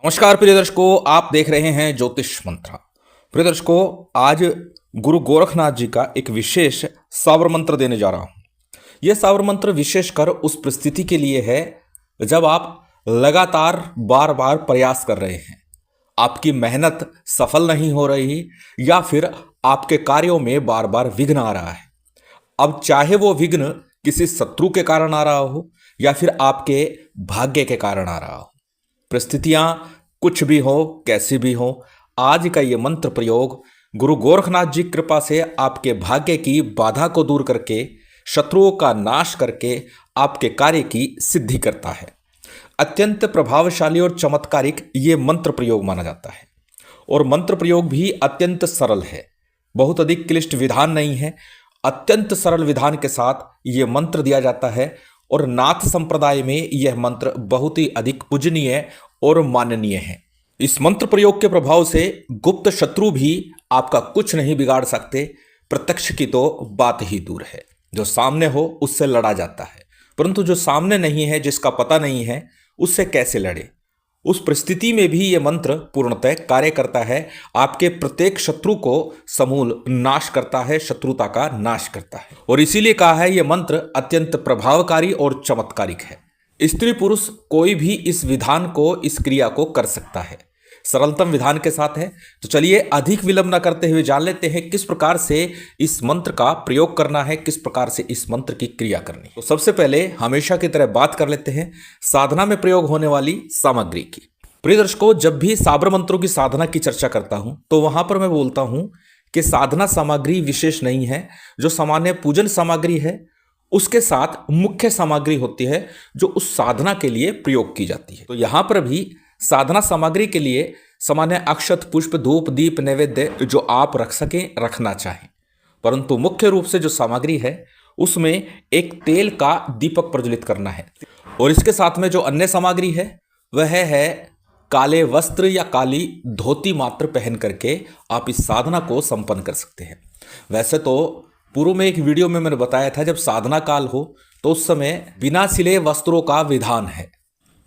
नमस्कार प्रिय दर्शकों, आप देख रहे हैं ज्योतिष मंत्रा। प्रिय दर्शकों, आज गुरु गोरखनाथ जी का एक विशेष सावर मंत्र देने जा रहा हूं। यह सावर मंत्र विशेषकर उस परिस्थिति के लिए है जब आप लगातार बार बार प्रयास कर रहे हैं, आपकी मेहनत सफल नहीं हो रही या फिर आपके कार्यों में बार बार विघ्न आ रहा है। अब चाहे वो विघ्न किसी शत्रु के कारण आ रहा हो या फिर आपके भाग्य के कारण आ रहा हो, परिस्थितियां कुछ भी हो, कैसी भी हो, आज का ये मंत्र प्रयोग गुरु गोरखनाथ जी की कृपा से आपके भाग्य की बाधा को दूर करके, शत्रुओं का नाश करके आपके कार्य की सिद्धि करता है। अत्यंत प्रभावशाली और चमत्कारिक ये मंत्र प्रयोग माना जाता है और मंत्र प्रयोग भी अत्यंत सरल है। बहुत अधिक क्लिष्ट विधान नहीं है, अत्यंत सरल विधान के साथ ये मंत्र दिया जाता है और नाथ संप्रदाय में यह मंत्र बहुत ही अधिक पूजनीय और माननीय है। इस मंत्र प्रयोग के प्रभाव से गुप्त शत्रु भी आपका कुछ नहीं बिगाड़ सकते। प्रत्यक्ष की तो बात ही दूर है, जो सामने हो उससे लड़ा जाता है, परंतु जो सामने नहीं है, जिसका पता नहीं है, उससे कैसे लड़े। उस परिस्थिति में भी यह मंत्र पूर्णतः कार्य करता है, आपके प्रत्येक शत्रु को समूल नाश करता है, शत्रुता का नाश करता है। और इसीलिए कहा है यह मंत्र अत्यंत प्रभावकारी और चमत्कारिक है। स्त्री पुरुष कोई भी इस विधान को, इस क्रिया को कर सकता है, सरलतम विधान के साथ है। तो चलिए अधिक विलंब न करते हुए जान लेते हैं किस प्रकार से इस मंत्र का प्रयोग करना है, किस प्रकार से इस मंत्र की क्रिया करनी है। तो सबसे पहले हमेशा की तरह बात कर लेते हैं साधना में प्रयोग होने वाली सामग्री की। प्रिय दर्शकों, जब भी साबर मंत्रों की साधना की चर्चा करता हूं तो वहां पर मैं बोलता हूं कि साधना सामग्री विशेष नहीं है। जो सामान्य पूजन सामग्री है उसके साथ मुख्य सामग्री होती है जो उस साधना के लिए प्रयोग की जाती है। तो यहां पर भी साधना सामग्री के लिए सामान्य अक्षत, पुष्प, धूप, दीप, नैवेद्य जो आप रख सकें, रखना चाहें, परंतु मुख्य रूप से जो सामग्री है उसमें एक तेल का दीपक प्रज्वलित करना है। और इसके साथ में जो अन्य सामग्री है वह है काले वस्त्र या काली धोती मात्र पहन करके आप इस साधना को संपन्न कर सकते हैं। वैसे तो पूर्व में एक वीडियो में मैंने बताया था, जब साधना काल हो तो उस समय बिना सिले वस्त्रों का विधान है,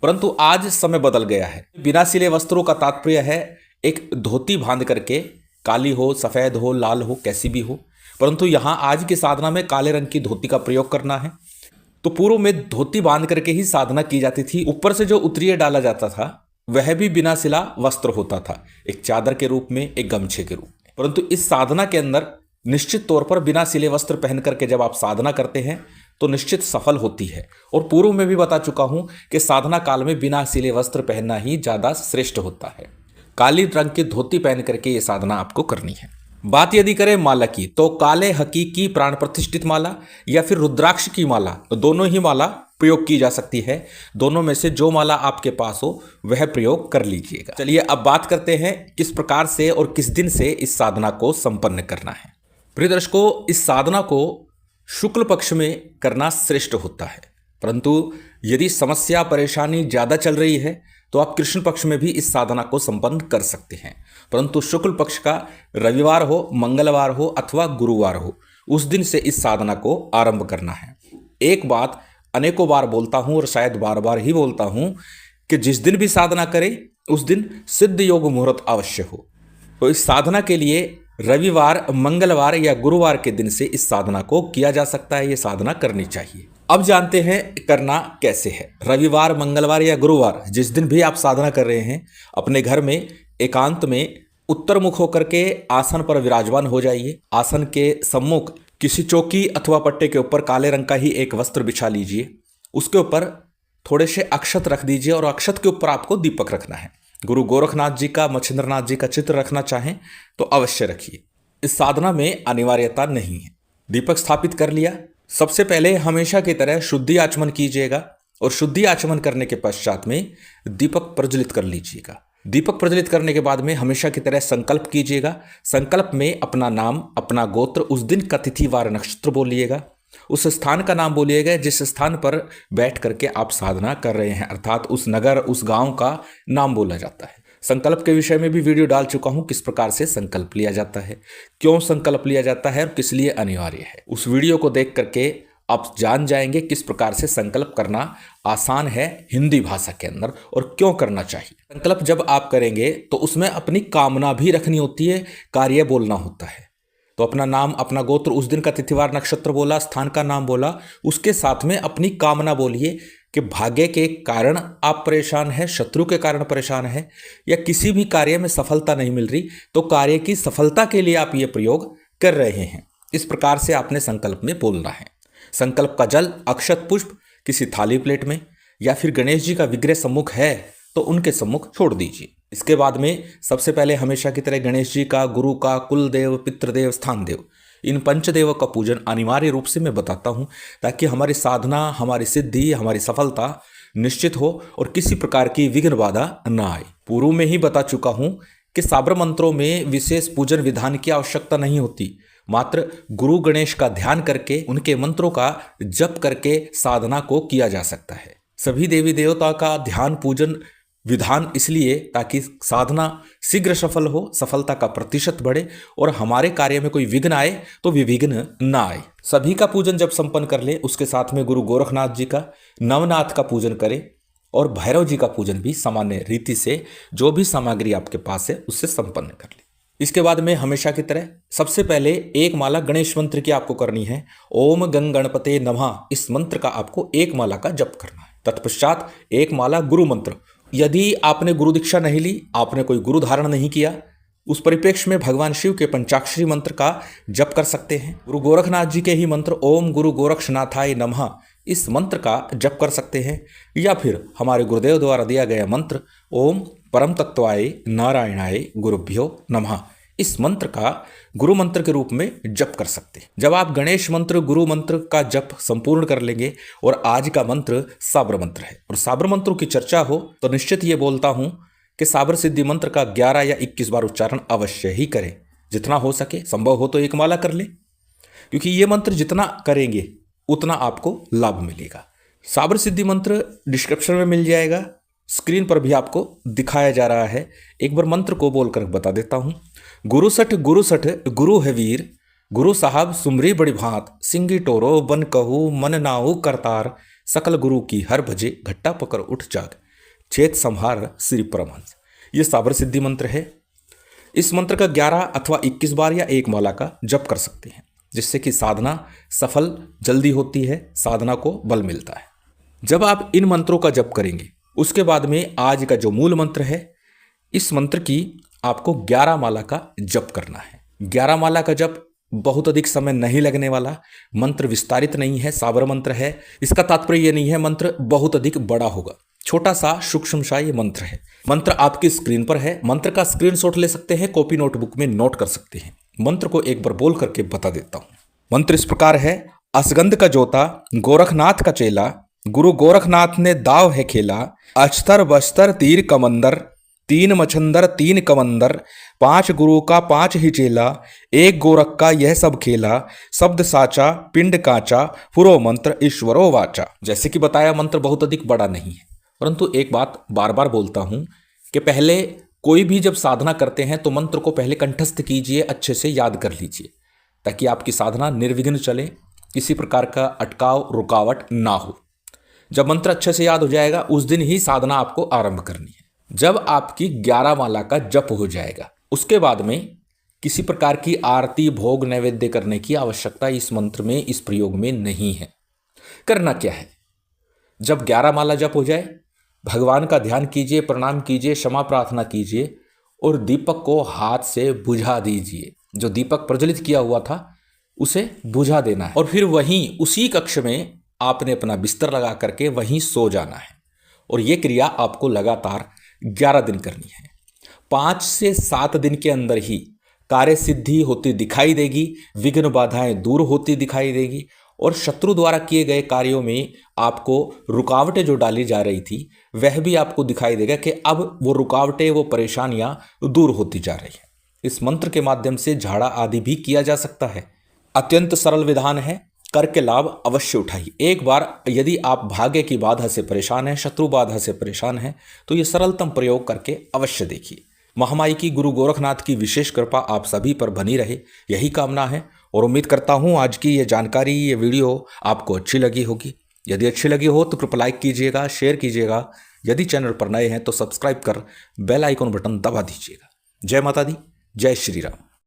परंतु आज समय बदल गया है। बिना सिले वस्त्रों का तात्पर्य है एक धोती बांध करके, काली हो, सफेद हो, लाल हो, कैसी भी हो, परंतु यहां आज की साधना में काले रंग की धोती का प्रयोग करना है। तो पूर्व में धोती बांध करके ही साधना की जाती थी। ऊपर से जो उत्तरीय डाला जाता था वह भी बिना सिला वस्त्र होता था, एक चादर के रूप में, एक गमछे के रूप में। परंतु इस साधना के अंदर निश्चित तौर पर बिना सिले वस्त्र पहन करके जब आप साधना करते हैं तो निश्चित सफल होती है। और पूर्व में भी बता चुका हूं कि साधना काल में बिना सिले वस्त्र पहनना ही ज्यादा श्रेष्ठ होता है। काली रंग की धोती पहन करके ये साधना आपको करनी है। बात यदि करें माला की, तो काले हकीकी प्राण प्रतिष्ठित माला या फिर रुद्राक्ष की माला, तो दोनों ही माला प्रयोग की जा सकती है। दोनों में से जो माला आपके पास हो वह प्रयोग कर लीजिएगा। चलिए अब बात करते हैं किस प्रकार से और किस दिन से इस साधना को संपन्न करना है। प्रिय दर्शकों, इस साधना को शुक्ल पक्ष में करना श्रेष्ठ होता है, परंतु यदि समस्या परेशानी ज़्यादा चल रही है तो आप कृष्ण पक्ष में भी इस साधना को संपन्न कर सकते हैं, परंतु शुक्ल पक्ष का रविवार हो, मंगलवार हो अथवा गुरुवार हो, उस दिन से इस साधना को आरंभ करना है। एक बात अनेकों बार बोलता हूं और शायद बार बार ही बोलता हूं कि जिस दिन भी साधना करें उस दिन सिद्ध योग मुहूर्त अवश्य हो। तो इस साधना के लिए रविवार, मंगलवार या गुरुवार के दिन से इस साधना को किया जा सकता है, ये साधना करनी चाहिए। अब जानते हैं करना कैसे है। रविवार, मंगलवार या गुरुवार जिस दिन भी आप साधना कर रहे हैं, अपने घर में एकांत में उत्तर मुख होकर के आसन पर विराजमान हो जाइए। आसन के सम्मुख किसी चौकी अथवा पट्टे के ऊपर काले रंग का ही एक वस्त्र बिछा लीजिए। उसके ऊपर थोड़े से अक्षत रख दीजिए और अक्षत के ऊपर आपको दीपक रखना है। गुरु गोरखनाथ जी का, मच्छिंद्रनाथ जी का चित्र रखना चाहें तो अवश्य रखिए। इस साधना में अनिवार्यता नहीं है। दीपक स्थापित कर लिया, सबसे पहले हमेशा की तरह शुद्धि आचमन कीजिएगा और शुद्धि आचमन करने के पश्चात में दीपक प्रज्वलित कर लीजिएगा। दीपक प्रज्वलित करने के बाद में हमेशा की तरह संकल्प कीजिएगा। संकल्प में अपना नाम, अपना गोत्र, उस दिन का तिथि वार नक्षत्र बोलिएगा। उस स्थान का नाम बोलिएगा जिस स्थान पर बैठ करके आप साधना कर रहे हैं, अर्थात उस नगर, उस गांव का नाम बोला जाता है। संकल्प के विषय में भी वीडियो डाल चुका हूं, किस प्रकार से संकल्प लिया जाता है, क्यों संकल्प लिया जाता है और किस लिए अनिवार्य है। उस वीडियो को देख करके आप जान जाएंगे किस प्रकार से संकल्प करना आसान है हिंदी भाषा के अंदर और क्यों करना चाहिए। संकल्प जब आप करेंगे तो उसमें अपनी कामना भी रखनी होती है, कार्य बोलना होता है। तो अपना नाम, अपना गोत्र, उस दिन का तिथिवार नक्षत्र बोला, स्थान का नाम बोला, उसके साथ में अपनी कामना बोलिए कि भाग्य के कारण आप परेशान हैं, शत्रु के कारण परेशान हैं, या किसी भी कार्य में सफलता नहीं मिल रही, तो कार्य की सफलता के लिए आप ये प्रयोग कर रहे हैं। इस प्रकार से आपने संकल्प में बोलना है। संकल्प का जल, अक्षत पुष्प किसी थाली प्लेट में, या फिर गणेश जी का विग्रह सम्मुख है तो उनके सम्मुख छोड़ दीजिए। इसके बाद में सबसे पहले हमेशा की तरह गणेश जी का, गुरु का, कुल देव, पितृदेव, स्थान देव, इन पंचदेव का पूजन अनिवार्य रूप से मैं बताता हूं, ताकि हमारी साधना, हमारी सिद्धि, हमारी सफलता निश्चित हो और किसी प्रकार की विघ्न बाधा न आए। पूर्व में ही बता चुका हूं कि साबर मंत्रों में विशेष पूजन विधान की आवश्यकता नहीं होती, मात्र गुरु गणेश का ध्यान करके, उनके मंत्रों का जप करके साधना को किया जा सकता है। सभी देवी देवता का ध्यान पूजन विधान इसलिए ताकि साधना शीघ्र सफल हो, सफलता का प्रतिशत बढ़े और हमारे कार्य में कोई विघ्न आए तो विघ्न ना आए। सभी का पूजन जब संपन्न कर ले, उसके साथ में गुरु गोरखनाथ जी का, नवनाथ का पूजन करें और भैरव जी का पूजन भी सामान्य रीति से जो भी सामग्री आपके पास है उससे संपन्न कर ले। इसके बाद में हमेशा की तरह सबसे पहले एक माला गणेश मंत्र की आपको करनी है। ओम गंग गणपते नमः, इस मंत्र का आपको एक माला का जप करना है। तत्पश्चात एक माला गुरु मंत्र। यदि आपने गुरु दीक्षा नहीं ली, आपने कोई गुरु धारण नहीं किया, उस परिप्रेक्ष्य में भगवान शिव के पंचाक्षरी मंत्र का जप कर सकते हैं। गुरु गोरखनाथ जी के ही मंत्र ओम गुरु गोरक्षनाथाय नमः, इस मंत्र का जप कर सकते हैं, या फिर हमारे गुरुदेव द्वारा दिया गया मंत्र ओम परम तत्वाय नारायणाय गुरुभ्यो नमः, इस मंत्र का गुरु मंत्र के रूप में जप कर सकते हैं। जब आप गणेश मंत्र, गुरु मंत्र का जप संपूर्ण कर लेंगे और आज का मंत्र साबर मंत्र है और साबर मंत्रों की चर्चा हो तो निश्चित ये बोलता हूं कि साबर सिद्धि मंत्र का 11 या 21 बार उच्चारण अवश्य ही करें। जितना हो सके, संभव हो तो एक माला कर ले, क्योंकि ये मंत्र जितना करेंगे उतना आपको लाभ मिलेगा। साबर सिद्धि मंत्र डिस्क्रिप्शन में मिल जाएगा, स्क्रीन पर भी आपको दिखाया जा रहा है। एक बार मंत्र को बोलकर बता देता हूं। गुरु सठ गुरु है वीर, गुरु साहब सुमरी बड़ी भांत, सिंगी टोरो बन कहू मन नाऊ करतार, सकल गुरु की हर भजे घट्टा पकड़ उठ जाग, चेत संहार श्री परमहंस। ये साबर सिद्धि मंत्र है। इस मंत्र का 11 अथवा 21 बार या एक माला का जप कर सकते हैं, जिससे कि साधना सफल जल्दी होती है, साधना को बल मिलता है। जब आप इन मंत्रों का जप करेंगे उसके बाद में आज का जो मूल मंत्र है, इस मंत्र की आपको 11 माला का जप करना है। 11 माला का जप बहुत अधिक समय नहीं लगने वाला, मंत्र विस्तारित नहीं है, साबर मंत्र है। इसका तात्पर्य यह नहीं है मंत्र बहुत अधिक बड़ा होगा, छोटा सा सूक्ष्म सा ये मंत्र है। मंत्र आपकी स्क्रीन पर है, मंत्र का स्क्रीनशॉट ले सकते हैं, कॉपी नोटबुक में नोट कर सकते हैं। मंत्र को एक बार बोल करके बता देता हूं। मंत्र इस प्रकार है। असगंध का जोता, गोरखनाथ का चेला, गुरु गोरखनाथ ने दाव है खेला, अक्षतर बस्तर तीर कमंदर, 3 मछंदर 3 कमंदर, 5 गुरु का 5 ही चेला, 1 गोरख का यह सब खेला, शब्द साचा पिंड काचा, पुरो मंत्र ईश्वरो वाचा। जैसे कि बताया मंत्र बहुत अधिक बड़ा नहीं है, परंतु एक बात बार बार बोलता हूं कि पहले कोई भी जब साधना करते हैं तो मंत्र को पहले कंठस्थ कीजिए, अच्छे से याद कर लीजिए, ताकि आपकी साधना निर्विघ्न चले, किसी प्रकार का अटकाव रुकावट ना हो। जब मंत्र अच्छे से याद हो जाएगा उस दिन ही साधना आपको आरंभ करनी है। जब आपकी 11 माला का जप हो जाएगा उसके बाद में किसी प्रकार की आरती भोग नैवेद्य करने की आवश्यकता इस मंत्र में, इस प्रयोग में नहीं है। करना क्या है, जब 11 माला जप हो जाए भगवान का ध्यान कीजिए, प्रणाम कीजिए, क्षमा प्रार्थना कीजिए और दीपक को हाथ से बुझा दीजिए। जो दीपक प्रज्वलित किया हुआ था उसे बुझा देना है और फिर वहीं उसी कक्ष में आपने अपना बिस्तर लगा करके वहीं सो जाना है। और ये क्रिया आपको लगातार 11 दिन करनी है। 5 से 7 दिन के अंदर ही कार्य सिद्धि होती दिखाई देगी, विघ्न बाधाएं दूर होती दिखाई देगी और शत्रु द्वारा किए गए कार्यों में आपको रुकावटें जो डाली जा रही थी वह भी आपको दिखाई देगा कि अब वो रुकावटें, वो परेशानियां दूर होती जा रही हैं। इस मंत्र के माध्यम से झाड़ा आदि भी किया जा सकता है। अत्यंत सरल विधान है, करके लाभ अवश्य उठाइए। एक बार यदि आप भाग्य की बाधा से परेशान हैं, शत्रु बाधा से परेशान हैं, तो ये सरलतम प्रयोग करके अवश्य देखिए। महामाई की, गुरु गोरखनाथ की विशेष कृपा आप सभी पर बनी रहे, यही कामना है। और उम्मीद करता हूँ आज की ये जानकारी, ये वीडियो आपको अच्छी लगी होगी। यदि अच्छी लगी हो तो कृपया लाइक कीजिएगा, शेयर कीजिएगा। यदि चैनल पर नए हैं तो सब्सक्राइब कर बेल आइकन बटन दबा दीजिएगा। जय माता दी, जय श्री राम।